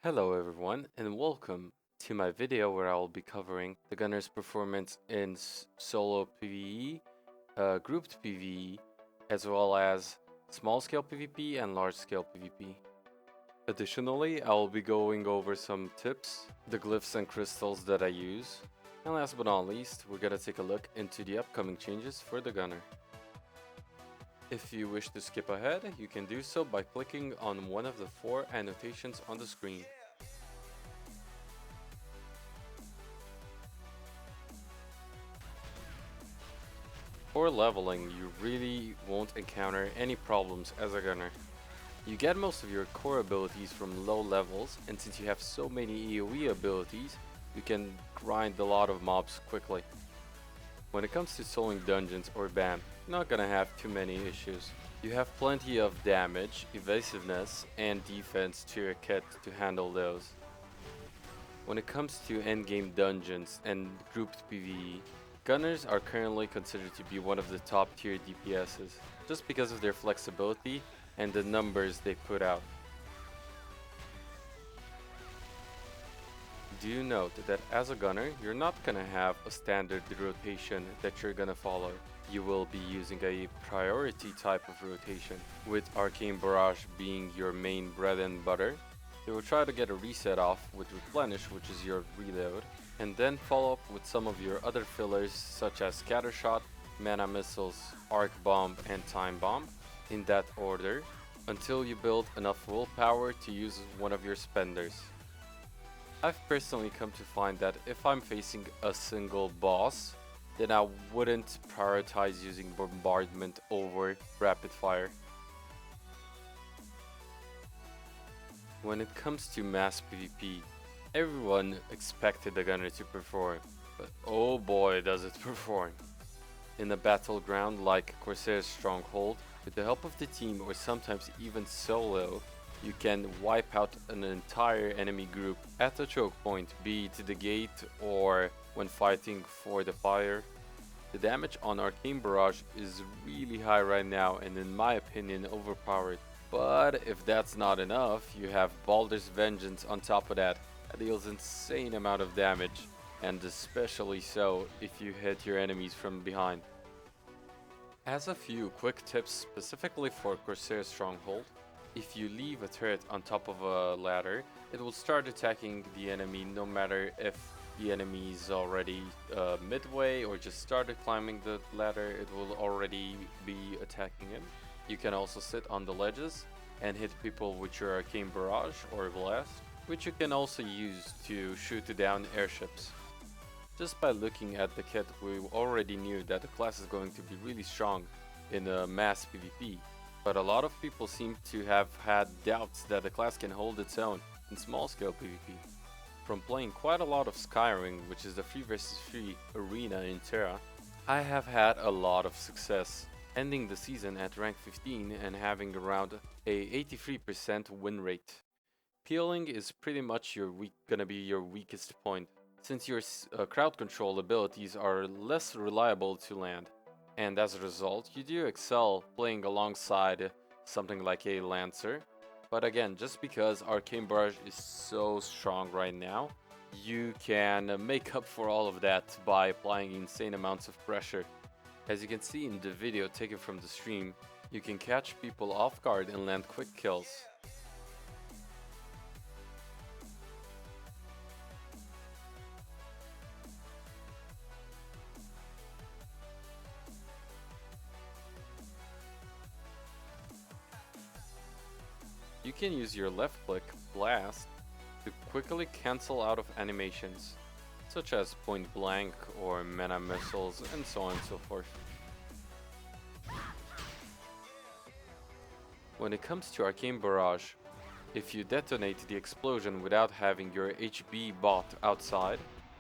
Hello everyone and welcome to my video where I will be covering the gunner's performance in solo PvE, grouped PvE, as well as small scale PvP and large scale PvP. Additionally, I will be going over some tips, the glyphs and crystals that I use, and last but not least, we're gonna take a look into the upcoming changes for the gunner. If you wish to skip ahead, you can do so by clicking on one of the 4 annotations on the screen. For leveling, you really won't encounter any problems as a gunner. You get most of your core abilities from low levels, and since you have so many AoE abilities, you can grind a lot of mobs quickly. When it comes to soloing dungeons or BAM, you're not gonna have too many issues. You have plenty of damage, evasiveness, and defense to your kit to handle those. When it comes to endgame dungeons and grouped PvE, gunners are currently considered to be one of the top tier DPSs, just because of their flexibility and the numbers they put out. Do note that as a gunner, you're not gonna have a standard rotation that you're gonna follow. You will be using a priority type of rotation, with Arcane Barrage being your main bread and butter. You will try to get a reset off with Replenish, which is your reload, and then follow up with some of your other fillers such as Scattershot, Mana Missiles, Arc Bomb, and Time Bomb, in that order, until you build enough willpower to use one of your spenders. I've personally come to find that if I'm facing a single boss, then I wouldn't prioritize using Bombardment over Rapid Fire. When it comes to mass PvP, everyone expected the gunner to perform, but oh boy does it perform. In a battleground like Corsair's Stronghold, with the help of the team or sometimes even solo, you can wipe out an entire enemy group at a choke point, be it the gate or when fighting for the fire. The damage on Arcane Barrage is really high right now and in my opinion overpowered. But if that's not enough, you have Baldur's Vengeance on top of that. That deals insane amount of damage, and especially so if you hit your enemies from behind. As a few quick tips specifically for Corsair's Stronghold, if you leave a turret on top of a ladder, it will start attacking the enemy no matter if the enemy is already midway or just started climbing the ladder, it will already be attacking him. You can also sit on the ledges and hit people with your Arcane Barrage or Blast, which you can also use to shoot down airships. Just by looking at the kit, we already knew that the class is going to be really strong in a mass PvP, but a lot of people seem to have had doubts that the class can hold its own in small scale PvP. From playing quite a lot of Skyrim, which is the 3 vs 3 arena in Tera, I have had a lot of success, ending the season at rank 15 and having around a 83% win rate. Peeling is pretty much gonna be your weakest point, since your crowd control abilities are less reliable to land, and as a result you do excel playing alongside something like a Lancer. But again, just because Arcane Barrage is so strong right now, you can make up for all of that by applying insane amounts of pressure. As you can see in the video taken from the stream, you can catch people off guard and land quick kills. You can use your left click, Blast, to quickly cancel out of animations, such as Point Blank or Mana Missiles and so on and so forth. When it comes to Arcane Barrage, if you detonate the explosion without having your HB bot outside,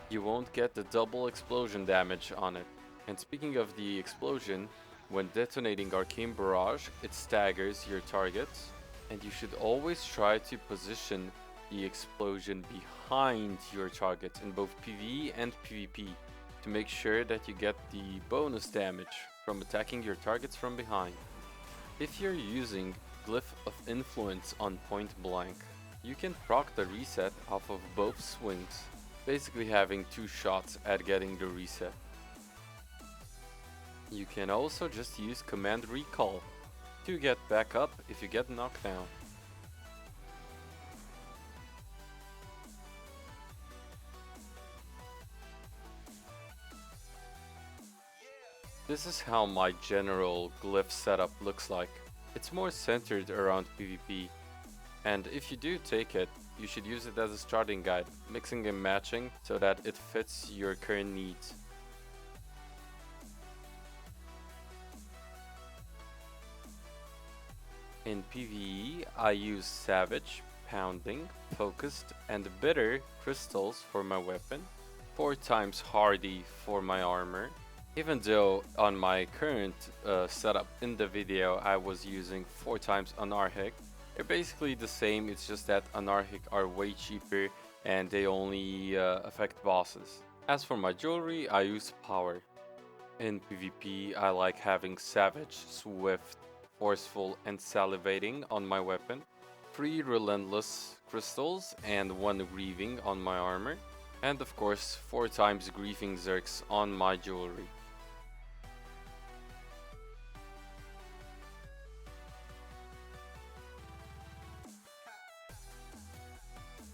you won't get the double explosion damage on it. And speaking of the explosion, when detonating Arcane Barrage, it staggers your targets, and you should always try to position the explosion behind your target in both PvE and PvP to make sure that you get the bonus damage from attacking your targets from behind. If you're using Glyph of Influence on Point Blank, You can proc the reset off of both swings, basically having 2 shots at getting the reset. You can also just use command recall to get back up if you get knocked down. This is how my general Glyph setup looks like. It's more centered around PvP, and if you do take it, you should use it as a starting guide, mixing and matching so that it fits your current needs. In PvE, I use Savage, Pounding, Focused, and Bitter crystals for my weapon, 4 times Hardy for my armor. Even though on my current setup in the video I was using 4 times Anarchic, they're basically the same, it's just that Anarchic are way cheaper and they only affect bosses. As for my jewelry, I use Power. In PvP, I like having Savage, Swift, Forceful, and Salivating on my weapon, 3 Relentless crystals and 1 Grieving on my armor, and of course 4 times Grieving Zerks on my jewelry.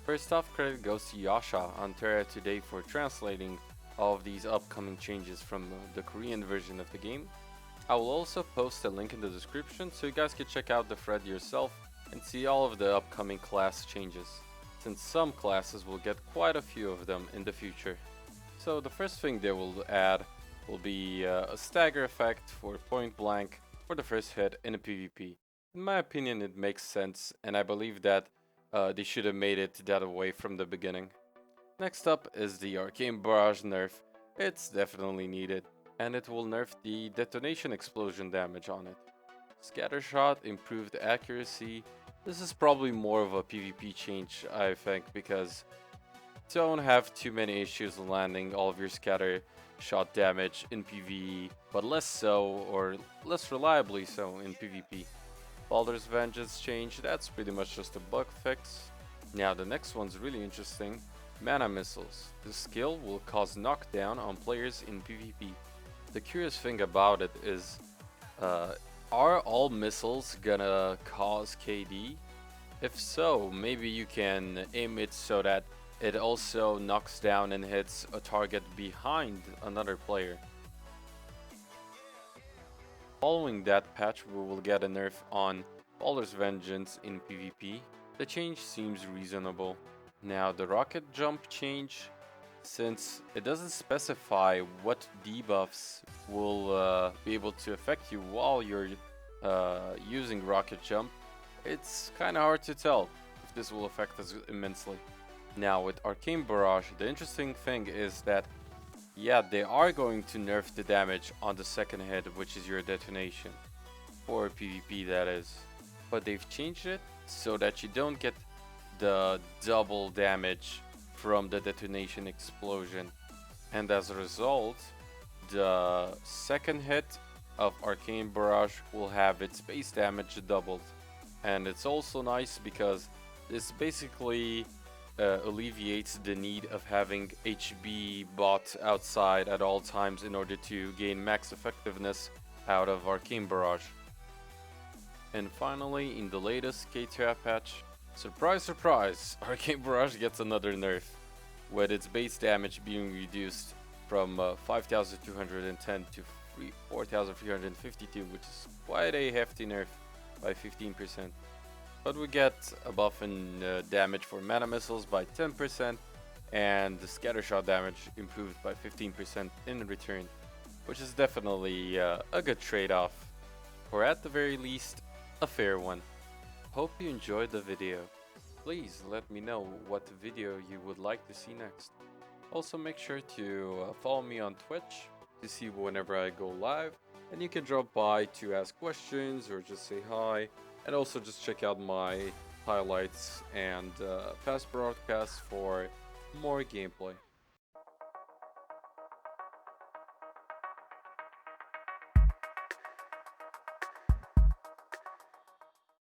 First off, credit goes to Yasha on Tera today for translating all of these upcoming changes from the Korean version of the game. I will also post a link in the description so you guys can check out the thread yourself and see all of the upcoming class changes, since some classes will get quite a few of them in the future. So the first thing they will add will be a stagger effect for point blank for the first hit in a PvP. In my opinion, it makes sense, and I believe that they should have made it that way from the beginning. Next up is the Arcane Barrage nerf. It's definitely needed, and it will nerf the detonation explosion damage on it. Scattershot, improved accuracy. This is probably more of a PvP change, I think, because you don't have too many issues landing all of your scatter shot damage in PvE, but less so, or less reliably so, in PvP. Baldur's Vengeance change, that's pretty much just a bug fix. Now the next one's really interesting. Mana Missiles. The skill will cause knockdown on players in PvP. The curious thing about it is, are all missiles gonna cause KD? If so, maybe you can aim it so that it also knocks down and hits a target behind another player. Following that patch, we will get a nerf on Baldur's Vengeance in PvP. The change seems reasonable. Now the rocket jump change, since it doesn't specify what debuffs will be able to affect you while you're using rocket jump, it's kinda hard to tell if this will affect us immensely. Now with Arcane Barrage, the interesting thing is that yeah, they are going to nerf the damage on the second hit, which is your detonation, for PvP that is, but they've changed it so that you don't get the double damage from the detonation explosion, and as a result the second hit of Arcane Barrage will have its base damage doubled. And it's also nice because this basically alleviates the need of having HB bot outside at all times in order to gain max effectiveness out of Arcane Barrage. And finally, in the latest Tera patch, surprise surprise, Arcane Barrage gets another nerf, with its base damage being reduced from 5210 to 4352, which is quite a hefty nerf by 15%. But we get a buff in damage for mana missiles by 10%, and the scattershot damage improved by 15% in return, which is definitely a good trade-off, or at the very least, a fair one. Hope you enjoyed the video. Please let me know what video you would like to see next. Also make sure to follow me on Twitch to see whenever I go live, and you can drop by to ask questions or just say hi, and also just check out my highlights and past broadcasts for more gameplay.